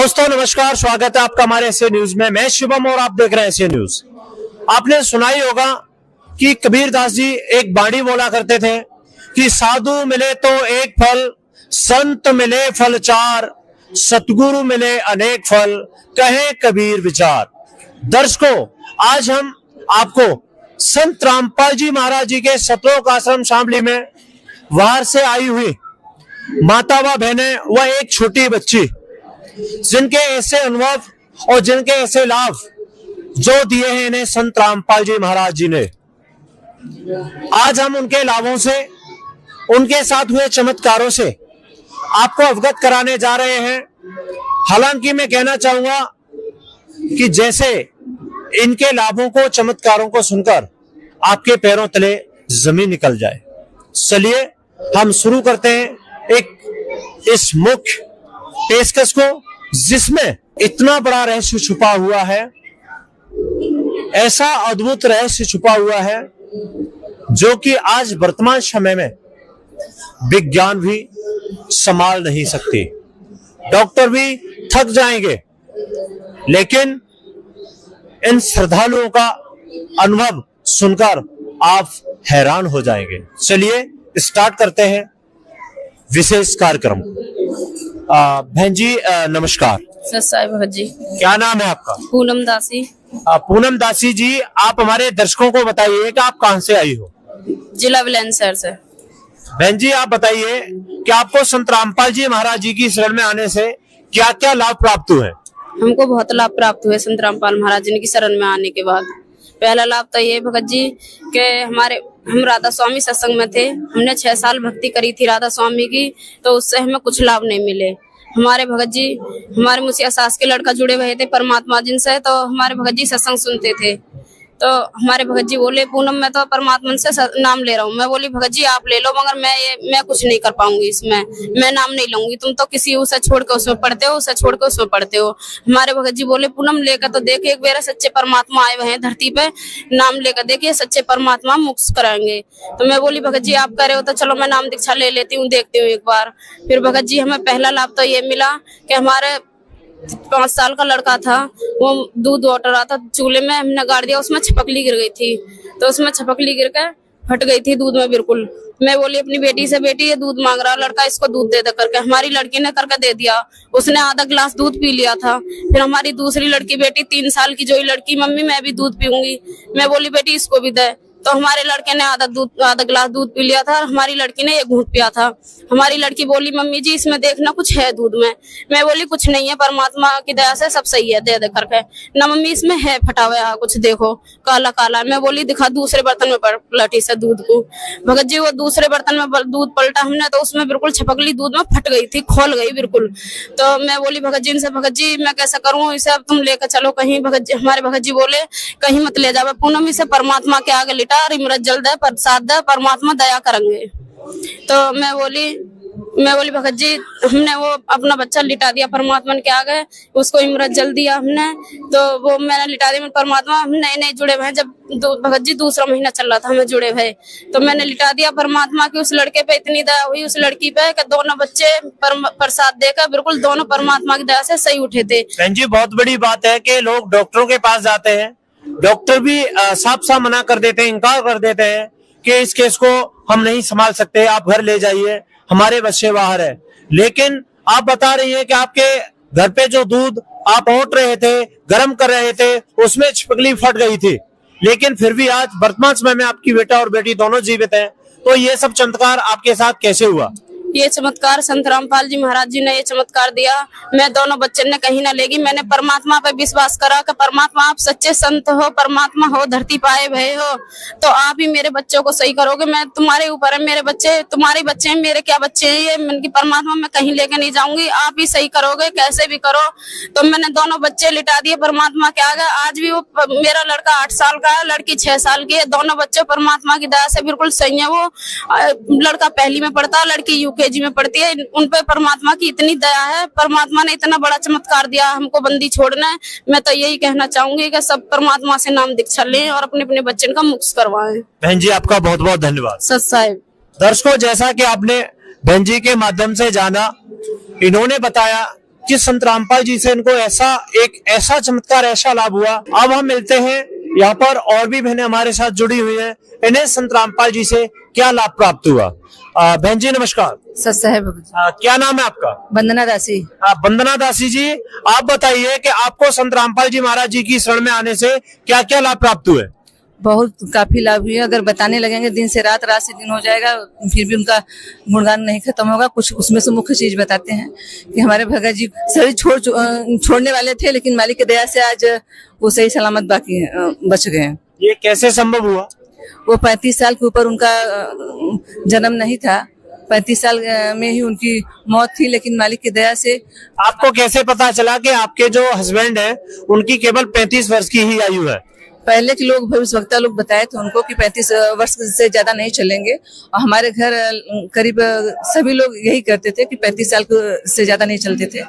दोस्तों नमस्कार, स्वागत है आपका हमारे एसए न्यूज में। मैं शुभम और आप देख रहे हैं एसए न्यूज। आपने सुना ही होगा कि कबीरदास जी एक बाणी बोला करते थे कि साधु मिले तो एक फल, संत मिले फल चार, सतगुरु मिले अनेक फल, कहे कबीर विचार। दर्शकों, आज हम आपको संत रामपाल जी महाराज जी के सतलोक आश्रम शामली में बाहर से आई हुई माता व बहनें व एक छोटी बच्ची, जिनके ऐसे अनुभव और जिनके ऐसे लाभ जो दिए हैं इन्हें संत रामपाल जी महाराज जी ने, आज हम उनके लाभों से, उनके साथ हुए चमत्कारों से आपको अवगत कराने जा रहे हैं। हालांकि मैं कहना चाहूंगा कि जैसे इनके लाभों को, चमत्कारों को सुनकर आपके पैरों तले जमीन निकल जाए। चलिए हम शुरू करते हैं इस मुख्य पेशकश को, जिसमें इतना बड़ा रहस्य छुपा हुआ है, ऐसा अद्भुत रहस्य छुपा हुआ है जो कि आज वर्तमान समय में विज्ञान भी संभाल नहीं सकती। डॉक्टर भी थक जाएंगे, लेकिन इन श्रद्धालुओं का अनुभव सुनकर आप हैरान हो जाएंगे। चलिए स्टार्ट करते हैं विशेष कार्यक्रम। बहन जी नमस्कार। सत साई भगत जी। क्या नाम है आपका? पूनम दासी। पूनम दासी जी, आप हमारे दर्शकों को बताइए कि आप कहां से आई हो? जिला बुलंदशहर से। बहन जी आप बताइए कि आपको संत रामपाल जी महाराज जी की शरण में आने से क्या क्या लाभ प्राप्त हुए? हमको बहुत लाभ प्राप्त हुए संत रामपाल महाराज जी की शरण में आने के बाद। पहला लाभ तो ये भगत जी के हम राधा स्वामी सत्संग में थे। हमने 6 साल भक्ति करी थी राधा स्वामी की, तो उससे हमें कुछ लाभ नहीं मिले। हमारे भगत जी, हमारे मुसिया सास के लड़का जुड़े हुए थे परमात्मा जिनसे, तो हमारे भगत जी सत्संग सुनते थे। तो हमारे भगत जी बोले, पूनम मैं तो परमात्मा से नाम ले रहा हूँ। मैं बोली भगत जी आप ले लो, मगर मैं कुछ नहीं कर पाऊंगी इसमें, मैं नाम नहीं लूंगी। तुम तो किसी उसे छोड़ के उसमें पढ़ते हो, उसे छोड़ के उसमें पढ़ते हो। हमारे भगत जी बोले, पूनम लेकर तो देखे, एक बार सच्चे परमात्मा आए हुए हैं धरती पे, नाम लेकर देखिए, सच्चे परमात्मा मुक्त कराएंगे। तो मैं बोली भगत जी आप करे हो तो चलो मैं नाम दीक्षा ले लेती हूँ, देखती हूँ एक बार। फिर भगत जी हमें पहला लाभ तो ये मिला कि हमारे 5 साल का लड़का था, वो दूध वाटर रहा था चूल्हे में, हमने गाड़ दिया, उसमें छपकली गिर गई थी। तो उसमें छपकली गिर कर फट गई थी दूध में बिल्कुल। मैं बोली अपनी बेटी से, बेटी ये दूध मांग रहा लड़का, इसको दूध दे दे करके। हमारी लड़की ने करके दे दिया, उसने आधा गिलास दूध पी लिया था। फिर हमारी दूसरी लड़की बेटी 3 साल की जो लड़की, मम्मी मैं भी दूध पीऊंगी। मैं बोली बेटी इसको भी दे, तो हमारे लड़के ने आधा गिलास दूध पी लिया था और हमारी लड़की ने 1 घूंट पिया था। हमारी लड़की बोली मम्मी जी इसमें देखना कुछ है दूध में। मैं बोली कुछ नहीं है, परमात्मा की दया से सब सही है, दे दे करके ना। मम्मी इसमें है फटा हुआ कुछ, देखो काला काला। मैं बोली दिखा दूसरे बर्तन में पलटी से दूध को। भगत जी वो दूसरे बर्तन में दूध पलटा हमने, तो उसमें बिल्कुल छपकली दूध में फट गई थी, खोल गई बिल्कुल। तो मैं बोली भगत जी इनसे, भगत जी मैं कैसा करूँ इसे, अब तुम लेकर चलो कहीं। हमारे भगत जी बोले कहीं मत ले जाओ पूनम, इसे परमात्मा के आगे लिटा, इमरत जल्द है, प्रसाद है, परमात्मा दया करेंगे। तो मैं बोली भगत जी हमने वो अपना बच्चा लिटा दिया परमात्मा के आगे, उसको इमरत जल दिया हमने। तो वो मैंने लिटा दिया परमात्मा। हम नए जुड़े हुए हैं, जब भगत जी दूसरा महीना चल रहा था हमें जुड़े हुए, तो मैंने लिटा दिया परमात्मा की। उस लड़के पे इतनी दया हुई उस लड़की पे कि दोनों बच्चे प्रसाद देकर बिल्कुल दोनों परमात्मा की दया से सही उठे थे। बहन जी बहुत बड़ी बात है कि लोग डॉक्टरों के पास जाते हैं, डॉक्टर भी साफ साफ मना कर देते हैं, इनकार कर देते हैं कि इस केस को हम नहीं संभाल सकते, आप घर ले जाइए, हमारे बच्चे बाहर है। लेकिन आप बता रही हैं कि आपके घर पे जो दूध आप औंट रहे थे, गर्म कर रहे थे, उसमें छपकली फट गई थी, लेकिन फिर भी आज वर्तमान समय में आपकी बेटा और बेटी दोनों जीवित हैं। तो ये सब चमत्कार आपके साथ कैसे हुआ? ये चमत्कार संत रामपाल जी महाराज जी ने ये चमत्कार दिया। मैं दोनों बच्चे ने कहीं ना लेगी, मैंने परमात्मा पे विश्वास करा कि परमात्मा आप सच्चे संत हो, परमात्मा हो, धरती पाए भय हो, तो आप ही मेरे बच्चों को सही करोगे। मैं तुम्हारे ऊपर है, मेरे बच्चे तुम्हारे बच्चे हैं, मेरे क्या बच्चे हैं ये, मन की परमात्मा मैं कहीं लेके नहीं जाऊंगी, आप ही सही करोगे, कैसे भी करो। तो मैंने दोनों बच्चे लिटा दिए परमात्मा के आगे। आज भी वो मेरा लड़का 8 साल का है, लड़की 6 साल की है, दोनों बच्चे परमात्मा की दया से बिल्कुल सही है। वो लड़का 1ली में पढ़ता है, लड़की UKG में पड़ती है। उन पे परमात्मा की इतनी दया है, परमात्मा ने इतना बड़ा चमत्कार दिया हमको बंदी छोड़ना है। मैं तो यही कहना चाहूंगी कि सब परमात्मा से नाम दीक्षा लें और अपने अपने बच्चे का मुक्त करवाएं। बहन जी आपका बहुत बहुत धन्यवाद। सत साहिब। दर्शकों, जैसा कि आपने बहन जी के माध्यम से जाना, इन्होंने बताया कि संत रामपाल जी से इनको ऐसा चमत्कार, ऐसा लाभ हुआ। अब हम मिलते हैं, यहाँ पर और भी बहनें हमारे साथ जुड़ी हुई हैं, इन्हें संत रामपाल जी से क्या लाभ प्राप्त हुआ। बहन जी नमस्कार। क्या नाम है आपका? वंदना दासी। वंदना दासी जी, आप बताइए कि आपको संत रामपाल जी महाराज जी की शरण में आने से क्या क्या लाभ प्राप्त हुए? बहुत काफी लाभ हुए। अगर बताने लगेंगे दिन से रात, रात से दिन हो जाएगा, फिर भी उनका गुणगान नहीं खत्म होगा। कुछ उसमें से मुख्य चीज बताते हैं कि हमारे भगत जी सही छोड़ने वाले थे, लेकिन मालिक की दया से आज वो सही सलामत बाकी बच गए हैं। ये कैसे संभव हुआ? वो 35 साल के ऊपर उनका जन्म नहीं था। 35 साल में ही उनकी मौत थी, लेकिन मालिक की दया से। आपको कैसे पता चला कि आपके जो हस्बैंड है उनकी केवल 35 वर्ष की ही आयु है? पहले के लोग, भविष्यवक्ता लोग बताए थे उनको कि 35 वर्ष से ज्यादा नहीं चलेंगे, और हमारे घर करीब सभी लोग यही करते थे कि 35 साल से ज्यादा नहीं चलते थे।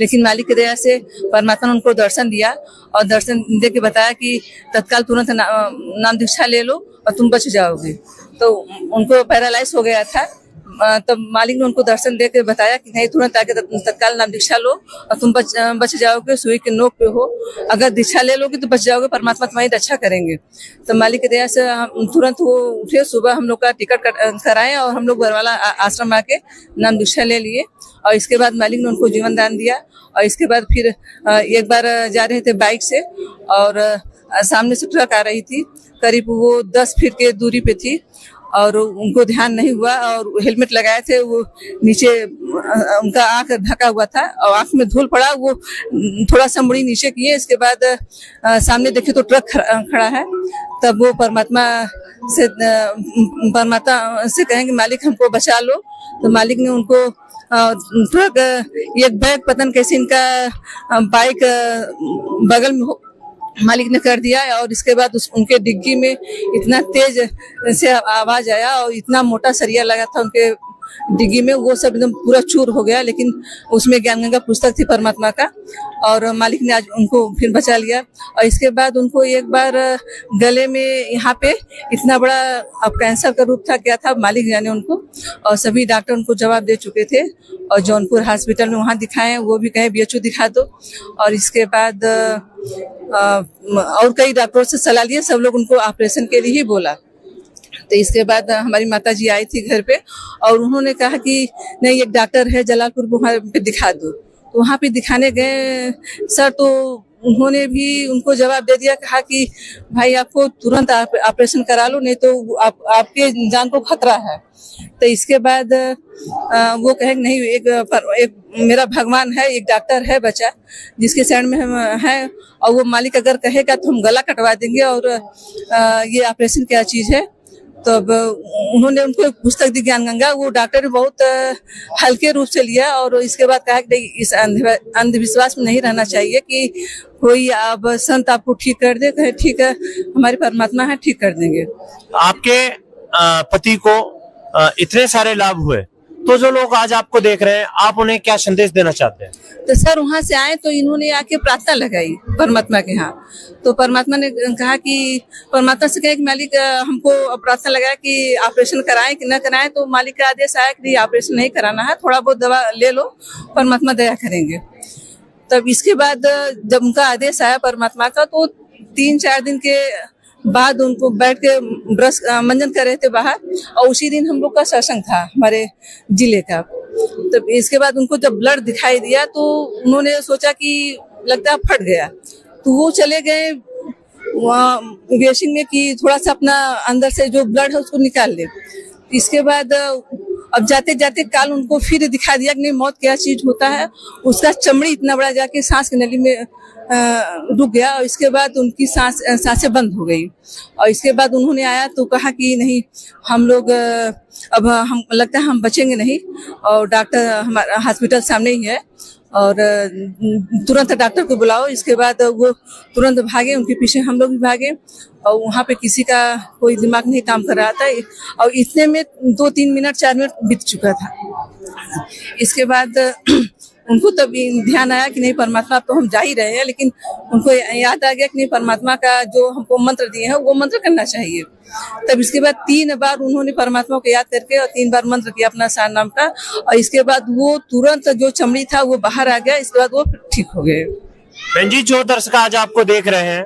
लेकिन मालिक की दया से परमात्मा ने उनको दर्शन दिया, और दर्शन दे के बताया कि तत्काल तुरंत नाम दीक्षा ले लो और तुम बच जाओगे। तो उनको पैरालाइज हो गया था, तब मालिक ने उनको दर्शन दे के बताया कि नहीं, तुरंत आके तत्काल नाम दीक्षा लो और तुम बच जाओगे। सुई के नोक पे हो, अगर दीक्षा ले लोगे तो बच जाओगे, परमात्मा तुम्हारी रक्षा करेंगे। तो मालिक की दया से तुरंत वो उठे, सुबह हम लोग का टिकट कराए और हम लोग बरवाला आश्रम आके नाम दीक्षा ले लिए। और इसके बाद मालिक ने उनको जीवन दान दिया। और इसके बाद फिर एक बार जा रहे थे बाइक से, और सामने से ट्रक आ रही थी, करीब वो 10 फीट के दूरी पे थी, और उनको ध्यान नहीं हुआ, और हेलमेट लगाए थे, वो नीचे उनका आंख ढका हुआ था और आंख में धूल पड़ा, वो थोड़ा सा मुड़ी नीचे किए। इसके बाद सामने देखे तो ट्रक खड़ा है। तब वो परमात्मा से कहेंगे मालिक हमको बचा लो। तो मालिक ने उनको ट्रक एक बैग पतन कैसे इनका बाइक बगल में मालिक ने कर दिया, और इसके बाद उनके डिग्गी में इतना तेज से आवाज आया और इतना मोटा सरिया लगा था उनके डिग्गी में, वो सब एकदम पूरा चूर हो गया। लेकिन उसमें ज्ञान गंगा पुस्तक थी परमात्मा का, और मालिक ने आज उनको फिर बचा लिया। और इसके बाद उनको एक बार गले में यहाँ पे इतना बड़ा अब कैंसर का रूप था, क्या था मालिक जाने उनको, और सभी डॉक्टर उनको जवाब दे चुके थे। और जौनपुर हॉस्पिटल में वहाँ दिखाए, वो भी कहे BHO दिखा दो। और इसके बाद और कई डॉक्टरों से सलाह लिए, सब लोग उनको ऑपरेशन के लिए ही बोला। तो इसके बाद हमारी माता जी आई थी घर पे, और उन्होंने कहा कि नहीं, एक डॉक्टर है जलालपुर, वहाँ पे दिखा दो। तो वहाँ पे दिखाने गए सर, तो उन्होंने भी उनको जवाब दे दिया, कहा कि भाई आपको तुरंत ऑपरेशन करा लो, नहीं तो आपके जान को खतरा है। तो इसके बाद वो कहे नहीं, एक मेरा भगवान है, एक डॉक्टर है बच्चा जिसके शरण में हम हैं, और वो मालिक अगर कहेगा तो हम गला कटवा देंगे, और ये ऑपरेशन क्या चीज़ है। तो अब उन्होंने उनको एक पुस्तक दी ज्ञान गंगा, वो डॉक्टर ने बहुत हल्के रूप से लिया, और इसके बाद कहा कि इस अंधविश्वास में नहीं रहना चाहिए कि कोई अब संत आपको ठीक कर दे। कहे ठीक है, हमारे परमात्मा है, ठीक कर देंगे। आपके पति को इतने सारे लाभ हुए, तो जो लोग आज आपको देख रहे हैं, आप उन्हें क्या संदेश देना चाहते हैं? तो सर वहां से आए तो इन्होंने आके प्रार्थना लगाई परमात्मा के यहाँ। तो परमात्मा ने कहा कि परमात्मा से कहे कि मालिक हमको प्रार्थना लगाया कि ऑपरेशन कराएं कि न कराएं। तो मालिक का आदेश आया कि ऑपरेशन नहीं कराना है, थोड़ा बहुत दवा ले लो, परमात्मा दया करेंगे। तब इसके बाद जब उनका आदेश आया परमात्मा का, तो 3-4 दिन के बाद उनको बैठ के ब्रश मंजन कर रहे थे बाहर, और उसी दिन हम लोग का सत्संग था हमारे जिले का। तो इसके बाद उनको जब ब्लड दिखाई दिया तो उन्होंने सोचा कि लगता है फट गया, तो वो चले गए वहाँ वेसिंग में कि थोड़ा सा अपना अंदर से जो ब्लड है उसको निकाल ले। इसके बाद अब जाते जाते काल उनको फिर दिखा दिया कि नहीं, मौत क्या चीज होता है। उसका चमड़ी इतना बड़ा जाके सांस की नली में रुक गया, और इसके बाद उनकी सांसें बंद हो गई। और इसके बाद उन्होंने आया तो कहा कि नहीं, हम लोग अब हम लगता है हम बचेंगे नहीं, और डॉक्टर हमारा हॉस्पिटल सामने ही है, और तुरंत डॉक्टर को बुलाओ। इसके बाद वो तुरंत भागे, उनके पीछे हम लोग भी भागे, और वहाँ पे किसी का कोई दिमाग नहीं काम कर रहा था, और इतने में 2-3 मिनट 4 मिनट बीत चुका था। इसके बाद उनको तब ध्यान आया कि नहीं परमात्मा अब तो हम जा ही रहे हैं, लेकिन उनको याद आ गया कि नहीं परमात्मा का जो हमको मंत्र दिए हैं वो मंत्र करना चाहिए। तब इसके बाद 3 बार उन्होंने परमात्मा को याद करके और 3 बार मंत्र किया अपना सार नाम का, और इसके बाद वो तुरंत जो चमड़ी था वो बाहर आ गया। इसके बाद वो ठीक हो गए। बहन जी, जो दर्शक आज आपको देख रहे हैं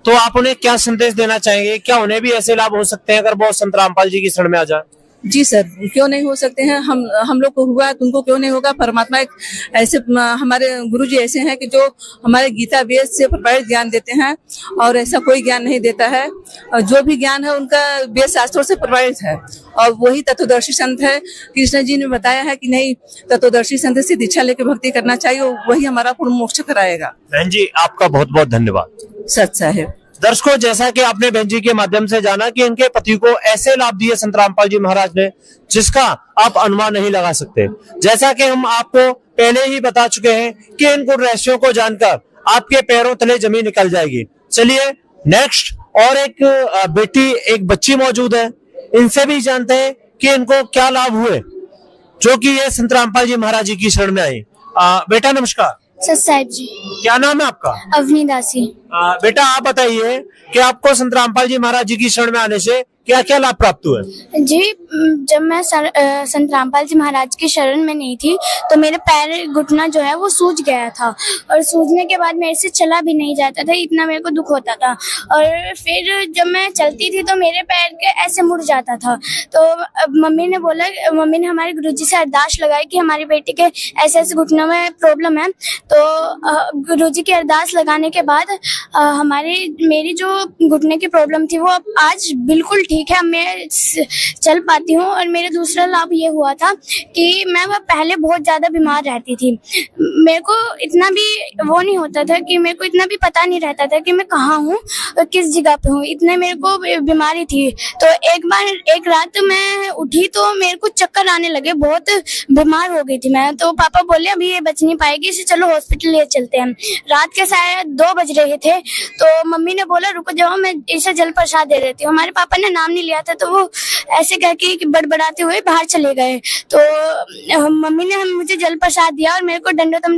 तो आप उन्हें क्या संदेश देना चाहेंगे? क्या उन्हें भी ऐसे लाभ हो सकते हैं अगर वो संत रामपाल जी की शरण में आ जाए? जी सर, क्यों नहीं हो सकते हैं। हम लोग को हुआ तुमको क्यों नहीं होगा। परमात्मा एक ऐसे हमारे गुरु जी ऐसे हैं कि जो हमारे गीता वेद से प्रभावित ज्ञान देते हैं, और ऐसा कोई ज्ञान नहीं देता है। और जो भी ज्ञान है उनका वेद शास्त्रों से प्रभावित है, और वही तत्वदर्शी संत है। कृष्ण जी ने बताया है कि नहीं, तत्वदर्शी संत से दीक्षा लेकर भक्ति करना चाहिए, वही हमारा पूर्ण मोक्ष कराएगा। बहन जी, आपका बहुत बहुत धन्यवाद। सच है। दर्शकों, जैसा कि आपने बहन जी के माध्यम से जाना कि इनके पति को ऐसे लाभ दिए संत रामपाल जी महाराज ने जिसका आप अनुमान नहीं लगा सकते। जैसा कि हम आपको पहले ही बता चुके हैं कि इन गुण रहस्यों को जानकर आपके पैरों तले जमीन निकल जाएगी। चलिए नेक्स्ट और एक बेटी, एक बच्ची मौजूद है, इनसे भी जानते हैं कि इनको क्या लाभ हुए जो कि ये संत रामपाल जी महाराज जी की शरण में आई। बेटा नमस्कार। सच साहिब जी। क्या नाम है आपका? अवनी दासी। बेटा आप बताइए कि आपको संत रामपाल जी महाराज जी की शरण में आने से क्या क्या लाभ प्राप्त हुए? जी, जब मैं संत रामपाल जी महाराज की शरण में नहीं थी तो मेरे पैर घुटना जो है वो सूज गया था, और सूजने के बाद मेरे से चला भी नहीं जाता था, इतना मेरे को दुख होता था। और फिर जब मैं चलती थी तो मेरे पैर के ऐसे मुड़ जाता था। तो मम्मी ने हमारे गुरुजी से अरदास लगाई कि हमारी बेटी के ऐसे ऐसे घुटनों में प्रॉब्लम है। तो गुरुजी की अरदास लगाने के बाद मेरी जो घुटने की प्रॉब्लम थी वो अब आज बिल्कुल ठीक है, मैं चल पाती हूँ। और मेरा दूसरा लाभ ये हुआ था कि मैं पहले बहुत ज्यादा बीमार रहती थी। मेरे को इतना भी वो नहीं होता था कि मेरे को इतना भी पता नहीं रहता था कि मैं कहाँ हूँ और किस जगह पे हूँ, इतने मेरे को बीमारी थी। तो एक रात मैं उठी तो मेरे को चक्कर आने लगे, बहुत बीमार हो गई थी मैं। तो पापा बोले अभी ये बच नहीं पाएगी, इसे चलो हॉस्पिटल ले चलते हैं। रात के शायद 2 बज रहे थे, तो मम्मी ने बोला रुको जाओ, मैं इसे जल प्रसाद दे देती हूँ। हमारे पापा ने नाम नहीं लिया था तो वो ऐसे कह के बड़बड़ाते हुए बाहर चले गए। तो मम्मी ने मुझे जल प्रसाद दिया और मेरे को दंडोतम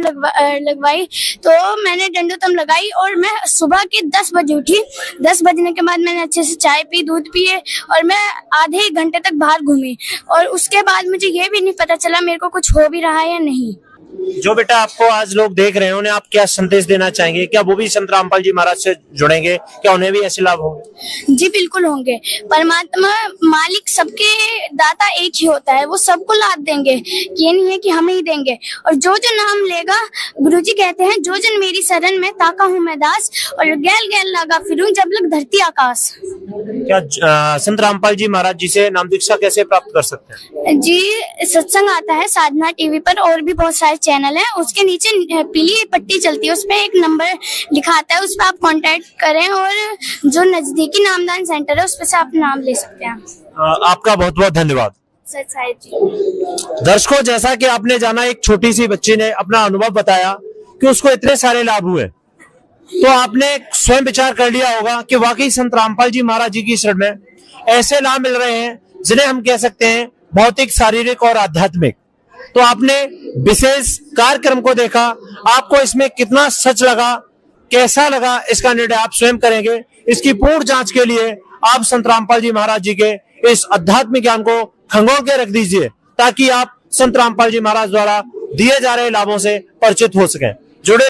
लगवाई। तो मैंने दंडोतम लगाई और मैं सुबह के 10 बजे उठी। 10 बजने के बाद मैंने अच्छे से चाय पी, दूध पिए, और मैं आधे 1 घंटे तक बाहर घूमी। और उसके बाद मुझे ये भी नहीं पता चला मेरे को कुछ हो भी रहा है या नहीं। जो बेटा आपको आज लोग देख रहे हैं उन्हें आप क्या संदेश देना चाहेंगे? क्या वो भी संत रामपाल जी महाराज से जुड़ेंगे? क्या उन्हें भी ऐसे लाभ होंगे? जी बिल्कुल होंगे। परमात्मा मालिक सबके दाता एक ही होता है, वो सबको लाभ देंगे, ये नहीं है कि हमें ही देंगे। और जो नाम लेगा, गुरुजी कहते हैं जो जन मेरी शरण में ताका हूँ मैं दास, और गैल गैल लागा फिरूं जब लग धरती आकाश। क्या संत रामपाल जी महाराज जी से नाम दीक्षा कैसे प्राप्त कर सकते हैं? जी, सत्संग आता है साधना टीवी पर, और भी बहुत सारे चैनल है, उसके नीचे पीली पट्टी चलती है, उसपे एक नंबर लिखा आता है, उस पर आप कांटेक्ट करें, और जो नजदीकी नामदान सेंटर है उस पर से आप नाम ले सकते हैं। आपका बहुत बहुत धन्यवाद। सच साहिब जी। दर्शकों, जैसा कि आपने जाना, एक छोटी सी बच्ची ने अपना अनुभव बताया कि उसको इतने सारे लाभ हुए, तो आपने स्वयं विचार कर लिया होगा कि वाकई संत रामपाल जी महाराज जी की शरण में ऐसे लाभ मिल रहे हैं जिन्हें हम कह सकते हैं भौतिक, शारीरिक और आध्यात्मिक। तो आपने विशेष कार्यक्रम को देखा, आपको इसमें कितना सच लगा, कैसा लगा, इसका निर्णय आप स्वयं करेंगे। इसकी पूर्ण जांच के लिए आप संत रामपाल जी महाराज जी के इस आध्यात्मिक ज्ञान को खंगोल के रख दीजिए, ताकि आप संत रामपाल जी महाराज द्वारा दिए जा रहे लाभों से परिचित हो सकें। जुड़े